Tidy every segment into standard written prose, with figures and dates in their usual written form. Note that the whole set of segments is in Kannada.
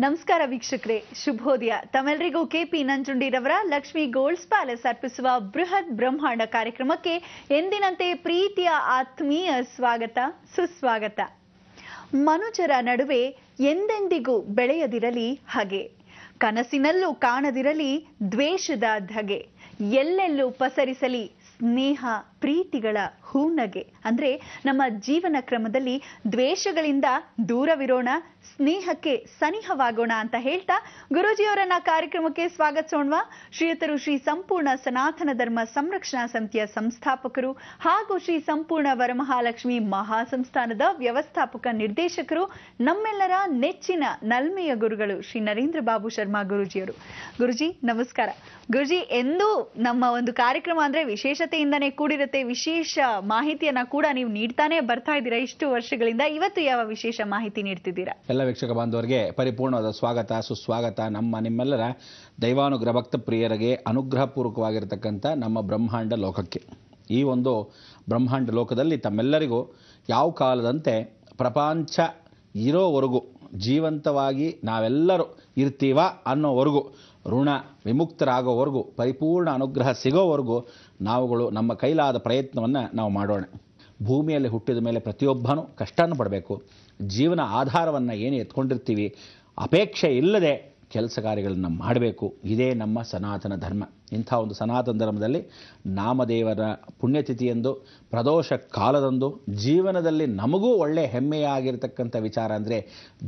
ನಮಸ್ಕಾರ ವೀಕ್ಷಕರೇ, ಶುಭೋದಯ. ತಮ್ಮೆಲ್ಲರಿಗೂ ಕೆಪಿ ನಂಜುಂಡಿರವರ ಲಕ್ಷ್ಮಿ ಗೋಲ್ಡ್ಸ್ ಪ್ಯಾಲೇಸ್ ಅರ್ಪಿಸುವ ಬೃಹತ್ ಬ್ರಹ್ಮಾಂಡ ಕಾರ್ಯಕ್ರಮಕ್ಕೆ ಎಂದಿನಂತೆ ಪ್ರೀತಿಯ ಆತ್ಮೀಯ ಸ್ವಾಗತ, ಸುಸ್ವಾಗತ. ಮನುಜರ ನಡುವೆ ಎಂದೆಂದಿಗೂ ಬೆಳೆಯದಿರಲಿ ಹಾಗೆ, ಕನಸಿನಲ್ಲೂ ಕಾಣದಿರಲಿ ದ್ವೇಷದ ಧಗೆ, ಎಲ್ಲೆಲ್ಲೂ ಪಸರಿಸಲಿ ಸ್ನೇಹ ಪ್ರೀತಿಗಳ ಹೂನಗೆ. ಅಂದ್ರೆ ನಮ್ಮ ಜೀವನ ಕ್ರಮದಲ್ಲಿ ದ್ವೇಷಗಳಿಂದ ದೂರವಿರೋಣ, ಸ್ನೇಹಕ್ಕೆ ಸನಿಹವಾಗೋಣ ಅಂತ ಹೇಳ್ತಾ ಗುರೂಜಿಯವರನ್ನ ಕಾರ್ಯಕ್ರಮಕ್ಕೆ ಸ್ವಾಗತಿಸೋಣವಾ. ಶ್ರೀಯುತರು ಶ್ರೀ ಸಂಪೂರ್ಣ ಸನಾತನ ಧರ್ಮ ಸಂರಕ್ಷಣಾ ಸಮಿತಿಯ ಸಂಸ್ಥಾಪಕರು ಹಾಗೂ ಶ್ರೀ ಸಂಪೂರ್ಣ ವರಮಹಾಲಕ್ಷ್ಮಿ ಮಹಾಸಂಸ್ಥಾನದ ವ್ಯವಸ್ಥಾಪಕ ನಿರ್ದೇಶಕರು, ನಮ್ಮೆಲ್ಲರ ನೆಚ್ಚಿನ ನಲ್ಮೆಯ ಗುರುಗಳು ಶ್ರೀ ನರೇಂದ್ರ ಬಾಬು ಶರ್ಮಾ ಗುರೂಜಿಯವರು. ಗುರುಜಿ ನಮಸ್ಕಾರ. ಗುರುಜಿ, ಎಂದೂ ನಮ್ಮ ಒಂದು ಕಾರ್ಯಕ್ರಮ ಅಂದ್ರೆ ವಿಶೇಷತೆಯಿಂದನೇ ಕೂಡಿರುತ್ತೆ. ವಿಶೇಷ ಮಾಹಿತಿಯನ್ನ ಕೂಡ ನೀವು ನೀಡ್ತಾನೆ ಬರ್ತಾ ಇದ್ದೀರಾ ಇಷ್ಟು ವರ್ಷಗಳಿಂದ. ಇವತ್ತು ಯಾವ ವಿಶೇಷ ಮಾಹಿತಿ ನೀಡ್ತಿದ್ದೀರಾ? ಎಲ್ಲ ವೀಕ್ಷಕ ಬಾಂಧವರಿಗೆ ಪರಿಪೂರ್ಣವಾದ ಸ್ವಾಗತ, ಸುಸ್ವಾಗತ. ನಿಮ್ಮೆಲ್ಲರ ದೈವಾನುಗ್ರಹ ಭಕ್ತ ಪ್ರಿಯರಿಗೆ ಅನುಗ್ರಹಪೂರ್ವಕವಾಗಿರತಕ್ಕಂಥ ನಮ್ಮ ಬ್ರಹ್ಮಾಂಡ ಲೋಕಕ್ಕೆ, ಈ ಒಂದು ಬ್ರಹ್ಮಾಂಡ ಲೋಕದಲ್ಲಿ ತಮ್ಮೆಲ್ಲರಿಗೂ ಯಾವ ಕಾಲದಂತೆ ಪ್ರಪಂಚ ಇರೋವರೆಗೂ, ಜೀವಂತವಾಗಿ ನಾವೆಲ್ಲರೂ ಇರ್ತೀವ ಅನ್ನೋವರೆಗೂ, ಋಣ ವಿಮುಕ್ತರಾಗೋವರೆಗೂ, ಪರಿಪೂರ್ಣ ಅನುಗ್ರಹ ಸಿಗೋವರೆಗೂ ನಾವುಗಳು ನಮ್ಮ ಕೈಲಾದ ಪ್ರಯತ್ನವನ್ನು ನಾವು ಮಾಡೋಣ. ಭೂಮಿಯಲ್ಲಿ ಹುಟ್ಟಿದ ಮೇಲೆ ಪ್ರತಿಯೊಬ್ಬನೂ ಕಷ್ಟವನ್ನು ಪಡಬೇಕು. ಜೀವನ ಆಧಾರವನ್ನು ಏನು ಎತ್ಕೊಂಡಿರ್ತೀವಿ, ಅಪೇಕ್ಷೆ ಇಲ್ಲದೆ ಕೆಲಸ ಕಾರ್ಯಗಳನ್ನು ಮಾಡಬೇಕು. ಇದೇ ನಮ್ಮ ಸನಾತನ ಧರ್ಮ. ಇಂಥ ಒಂದು ಸನಾತನ ಧರ್ಮದಲ್ಲಿ ನಾಮದೇವರ ಪುಣ್ಯತಿಥಿಯಂದು, ಪ್ರದೋಷ ಕಾಲದಂದು ಜೀವನದಲ್ಲಿ ನಮಗೂ ಒಳ್ಳೆ ಹೆಮ್ಮೆಯಾಗಿರ್ತಕ್ಕಂಥ ವಿಚಾರ ಅಂದರೆ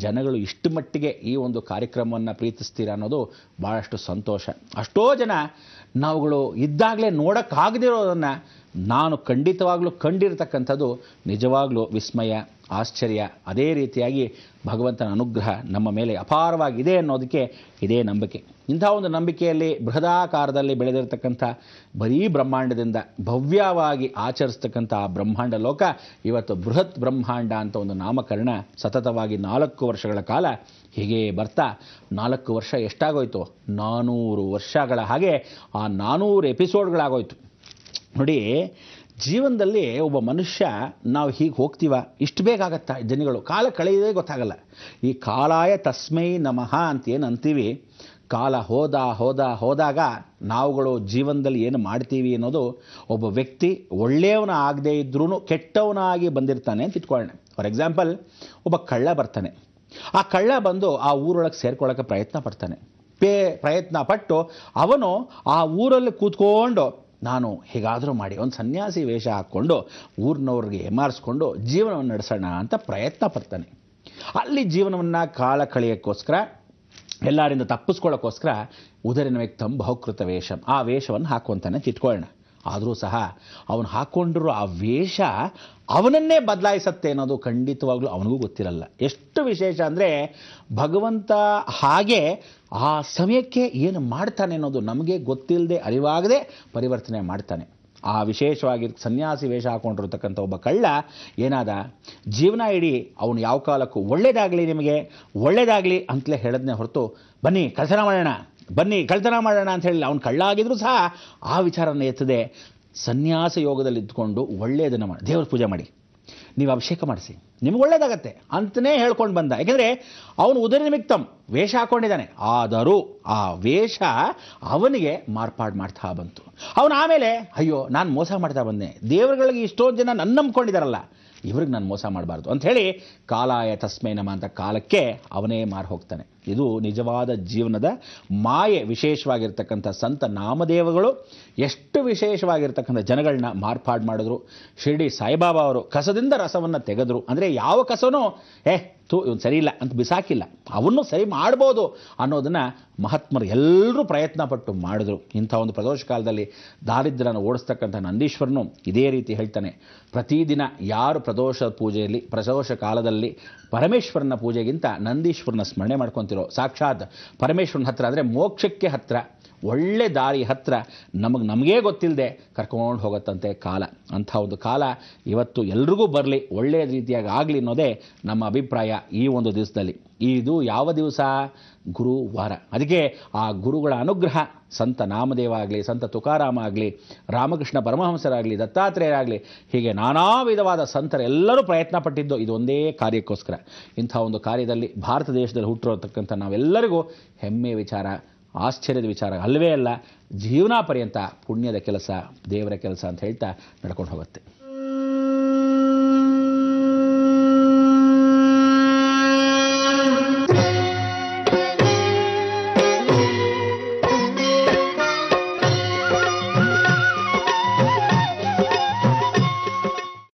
ಜನಗಳು ಇಷ್ಟು ಮಟ್ಟಿಗೆ ಈ ಒಂದು ಕಾರ್ಯಕ್ರಮವನ್ನು ಪ್ರೀತಿಸ್ತೀರ ಅನ್ನೋದು ಭಾಳಷ್ಟು ಸಂತೋಷ. ಅಷ್ಟೋ ಜನ ನಾವುಗಳು ಇದ್ದಾಗಲೇ ನೋಡೋಕ್ಕಾಗದಿರೋದನ್ನು ನಾನು ಖಂಡಿತವಾಗ್ಲೂ ಕಂಡಿರ್ತಕ್ಕಂಥದ್ದು ನಿಜವಾಗ್ಲೂ ವಿಸ್ಮಯ, ಆಶ್ಚರ್ಯ. ಅದೇ ರೀತಿಯಾಗಿ ಭಗವಂತನ ಅನುಗ್ರಹ ನಮ್ಮ ಮೇಲೆ ಅಪಾರವಾಗಿದೆ ಅನ್ನೋದಕ್ಕೆ ಇದೇ ನಂಬಿಕೆ. ಇಂಥ ಒಂದು ನಂಬಿಕೆಯಲ್ಲಿ ಬೃಹದಾಕಾರದಲ್ಲಿ ಬೆಳೆದಿರತಕ್ಕಂಥ ಬರೀ ಬ್ರಹ್ಮಾಂಡದಿಂದ ಭವ್ಯವಾಗಿ ಆಚರಿಸ್ತಕ್ಕಂಥ ಬ್ರಹ್ಮಾಂಡ ಲೋಕ ಇವತ್ತು ಬೃಹತ್ ಬ್ರಹ್ಮಾಂಡ ಅಂತ ಒಂದು ನಾಮಕರಣ ಸತತವಾಗಿ 4 ವರ್ಷಗಳ ಕಾಲ ಹೀಗೆ ಬರ್ತಾ 4 ವರ್ಷ ಎಷ್ಟಾಗೋಯ್ತು? 400 ವರ್ಷಗಳ ಹಾಗೆ ಆ 400 ಎಪಿಸೋಡ್ಗಳಾಗೋಯ್ತು. ನೋಡಿ, ಜೀವನದಲ್ಲಿ ಒಬ್ಬ ಮನುಷ್ಯ ನಾವು ಹೀಗೆ ಹೋಗ್ತೀವ, ಇಷ್ಟು ಬೇಗ ಆಗತ್ತಾ ಜನಗಳು? ಕಾಲ ಕಳೆಯೋದೇ ಗೊತ್ತಾಗಲ್ಲ. ಈ ಕಾಲಾಯ ತಸ್ಮೈ ನಮಃ ಅಂತ ಏನು ಅಂತೀವಿ, ಕಾಲ ಹೋದಾಗ ನಾವುಗಳು ಜೀವನದಲ್ಲಿ ಏನು ಮಾಡ್ತೀವಿ ಅನ್ನೋದು, ಒಬ್ಬ ವ್ಯಕ್ತಿ ಒಳ್ಳೆಯವನ ಆಗದೇ ಇದ್ರೂ ಕೆಟ್ಟವನಾಗಿ ಬಂದಿರ್ತಾನೆ ಅಂತ ಇಟ್ಕೊಳ್ಳೋಣ. ಫಾರ್ ಎಕ್ಸಾಂಪಲ್, ಒಬ್ಬ ಕಳ್ಳ ಬರ್ತಾನೆ. ಆ ಕಳ್ಳ ಬಂದು ಆ ಊರೊಳಗೆ ಸೇರ್ಕೊಳ್ಳೋಕ್ಕೆ ಪ್ರಯತ್ನ ಪಟ್ಟು ಅವನು ಆ ಊರಲ್ಲಿ ಕೂತ್ಕೊಂಡು ನಾನು ಹೇಗಾದರೂ ಮಾಡಿ ಒಂದು ಸನ್ಯಾಸಿ ವೇಷ ಹಾಕ್ಕೊಂಡು ಊರಿನವ್ರಿಗೆ ಏಮಾರಿಸ್ಕೊಂಡು ಜೀವನವನ್ನು ನಡೆಸೋಣ ಅಂತ ಪ್ರಯತ್ನ ಪಡ್ತಾನೆ. ಅಲ್ಲಿ ಜೀವನವನ್ನು ಕಾಲ ಕಳೆಯೋಕ್ಕೋಸ್ಕರ, ಎಲ್ಲರಿಂದ ತಪ್ಪಿಸ್ಕೊಳ್ಳೋಕ್ಕೋಸ್ಕರ ಉದರಿನ ವ್ಯಕ್ತಂ ಬಹುಕೃತ ವೇಷಂ, ಆ ವೇಷವನ್ನು ಹಾಕ್ಕೊಂತಾನೆ ತಿಟ್ಕೊಳ್ಳೋಣ. ಆದರೂ ಸಹ ಅವನು ಹಾಕ್ಕೊಂಡಿರೋ ಆ ವೇಷ ಅವನನ್ನೇ ಬದಲಾಯಿಸತ್ತೆ ಅನ್ನೋದು ಖಂಡಿತವಾಗ್ಲೂ ಅವನಿಗೂ ಗೊತ್ತಿರಲ್ಲ. ಎಷ್ಟು ವಿಶೇಷ ಅಂದರೆ, ಭಗವಂತ ಹಾಗೆ ಆ ಸಮಯಕ್ಕೆ ಏನು ಮಾಡ್ತಾನೆ ಅನ್ನೋದು ನಮಗೆ ಗೊತ್ತಿಲ್ಲದೆ, ಅರಿವಾಗದೆ ಪರಿವರ್ತನೆ ಮಾಡ್ತಾನೆ. ಆ ವಿಶೇಷವಾಗಿ ಸನ್ಯಾಸಿ ವೇಷ ಹಾಕೊಂಡಿರ್ತಕ್ಕಂಥ ಒಬ್ಬ ಕಳ್ಳ ಏನಾದ, ಜೀವನ ಇಡೀ ಅವನು ಯಾವ ಕಾಲಕ್ಕೂ ನಿಮಗೆ ಒಳ್ಳೇದಾಗಲಿ ಅಂತಲೇ ಹೇಳೋದನ್ನೇ ಹೊರತು, ಬನ್ನಿ ಕಳ್ತನ ಮಾಡೋಣ ಅಂತ ಹೇಳಿ ಅವನು ಕಳ್ಳ ಆಗಿದ್ರು ಸಹ ಆ ವಿಚಾರನ ಎತ್ತದೆ ಸನ್ಯಾಸ ಯೋಗದಲ್ಲಿ ಇದ್ದುಕೊಂಡು ಒಳ್ಳೆಯದನ್ನು ಮಾಡಿ, ದೇವ್ರ ಪೂಜೆ ಮಾಡಿ, ನೀವು ಅಭಿಷೇಕ ಮಾಡಿಸಿ, ನಿಮ್ಗೆ ಒಳ್ಳೇದಾಗತ್ತೆ ಅಂತಲೇ ಹೇಳ್ಕೊಂಡು ಬಂದ. ಯಾಕೆಂದರೆ ಅವನು ಉದರ ನಿಮಿತ್ತಂ ವೇಷ ಹಾಕ್ಕೊಂಡಿದ್ದಾನೆ. ಆದರೂ ಆ ವೇಷ ಅವನಿಗೆ ಮಾರ್ಪಾಡು ಮಾಡ್ತಾ ಬಂತು. ಅವನು ಆಮೇಲೆ ಅಯ್ಯೋ ನಾನು ಮೋಸ ಮಾಡ್ತಾ ಬಂದೆ, ದೇವರುಗಳಿಗೆ ಇಷ್ಟೊಂದು ಜನ ನನ್ನ ನಂಬ್ಕೊಂಡಿದ್ದಾರಲ್ಲ, ಇವ್ರಿಗೆ ನಾನು ಮೋಸ ಮಾಡಬಾರ್ದು ಅಂಥೇಳಿ ಕಾಲಾಯ ತಸ್ಮೈ ನಮಃ ಅಂತ ಕಾಲಕ್ಕೆ ಅವನೇ ಮಾರು ಹೋಗ್ತಾನೆ. ಇದು ನಿಜವಾದ ಜೀವನದ ಮಾಯೆ. ವಿಶೇಷವಾಗಿರ್ತಕ್ಕಂಥ ಸಂತ ನಾಮದೇವಗಳು ಎಷ್ಟು ವಿಶೇಷವಾಗಿರ್ತಕ್ಕಂಥ ಜನಗಳನ್ನ ಮಾರ್ಪಾಡು ಮಾಡಿದ್ರು. ಶಿರ್ಡಿ ಸಾಯಿಬಾಬಾ ಅವರು ಕಸದಿಂದ ರಸವನ್ನು ತೆಗೆದ್ರು. ಅಂದರೆ ಯಾವ ಕಸನೂ ಇವನು ಸರಿ ಇಲ್ಲ ಅಂತ ಬಿಸಾಕಿಲ್ಲ, ಅವನ್ನು ಸರಿ ಮಾಡ್ಬೋದು ಅನ್ನೋದನ್ನು ಮಹಾತ್ಮರು ಎಲ್ಲರೂ ಪ್ರಯತ್ನ ಪಟ್ಟು ಮಾಡಿದ್ರು. ಇಂಥ ಒಂದು ಪ್ರದೋಷ ಕಾಲದಲ್ಲಿ ದಾರಿದ್ರ್ಯನ ಓಡಿಸ್ತಕ್ಕಂಥ ನಂದೀಶ್ವರನು ಇದೇ ರೀತಿ ಹೇಳ್ತಾನೆ, ಪ್ರತಿದಿನ ಯಾರು ಪ್ರದೋಷ ಕಾಲದಲ್ಲಿ ಪರಮೇಶ್ವರನ ಪೂಜೆಗಿಂತ ನಂದೀಶ್ವರನ ಸ್ಮರಣೆ ಮಾಡ್ಕೊತಿರೋ, ಸಾಕ್ಷಾತ್ ಪರಮೇಶ್ವರನ ಹತ್ರ ಅಂದರೆ ಮೋಕ್ಷಕ್ಕೆ ಹತ್ರ ಒಳ್ಳೆ ದಾರಿ ಹತ್ರ ನಮಗೇ ಗೊತ್ತಿಲ್ಲದೆ ಕರ್ಕೊಂಡು ಹೋಗುತ್ತಂತೆ ಕಾಲ. ಅಂಥ ಒಂದು ಕಾಲ ಇವತ್ತು ಎಲ್ರಿಗೂ ಬರಲಿ, ಒಳ್ಳೆಯ ರೀತಿಯಾಗಿ ಆಗಲಿ ಅನ್ನೋದೇ ನಮ್ಮ ಅಭಿಪ್ರಾಯ ಈ ಒಂದು ದಿವಸದಲ್ಲಿ. ಇದು ಯಾವ ದಿವಸ? ಗುರುವಾರ. ಅದಕ್ಕೆ ಆ ಗುರುಗಳ ಅನುಗ್ರಹ ಸಂತ ನಾಮದೇವ ಆಗಲಿ, ಸಂತ ತುಕಾರಾಮ ಆಗಲಿ, ರಾಮಕೃಷ್ಣ ಪರಮಹಂಸರಾಗಲಿ, ದತ್ತಾತ್ರೇಯರಾಗಲಿ, ಹೀಗೆ ನಾನಾ ವಿಧವಾದ ಸಂತರೆಲ್ಲರೂ ಪ್ರಯತ್ನ ಪಟ್ಟಿದ್ದು ಇದು ಒಂದೇ ಕಾರ್ಯಕ್ಕೋಸ್ಕರ. ಇಂಥ ಒಂದು ಕಾರ್ಯದಲ್ಲಿ ಭಾರತ ದೇಶದಲ್ಲಿ ಹುಟ್ಟಿರತಕ್ಕಂಥ ನಾವೆಲ್ಲರಿಗೂ ಹೆಮ್ಮೆಯ ವಿಚಾರ, ಆಶ್ಚರ್ಯದ ವಿಚಾರ ಅಲ್ಲವೇ ಅಲ್ಲ, ಜೀವನ ಪರ್ಯಂತ ಪುಣ್ಯದ ಕೆಲಸ, ದೇವರ ಕೆಲಸ ಅಂತ ಹೇಳ್ತಾ ನಡ್ಕೊಂಡು ಹೋಗುತ್ತೆ.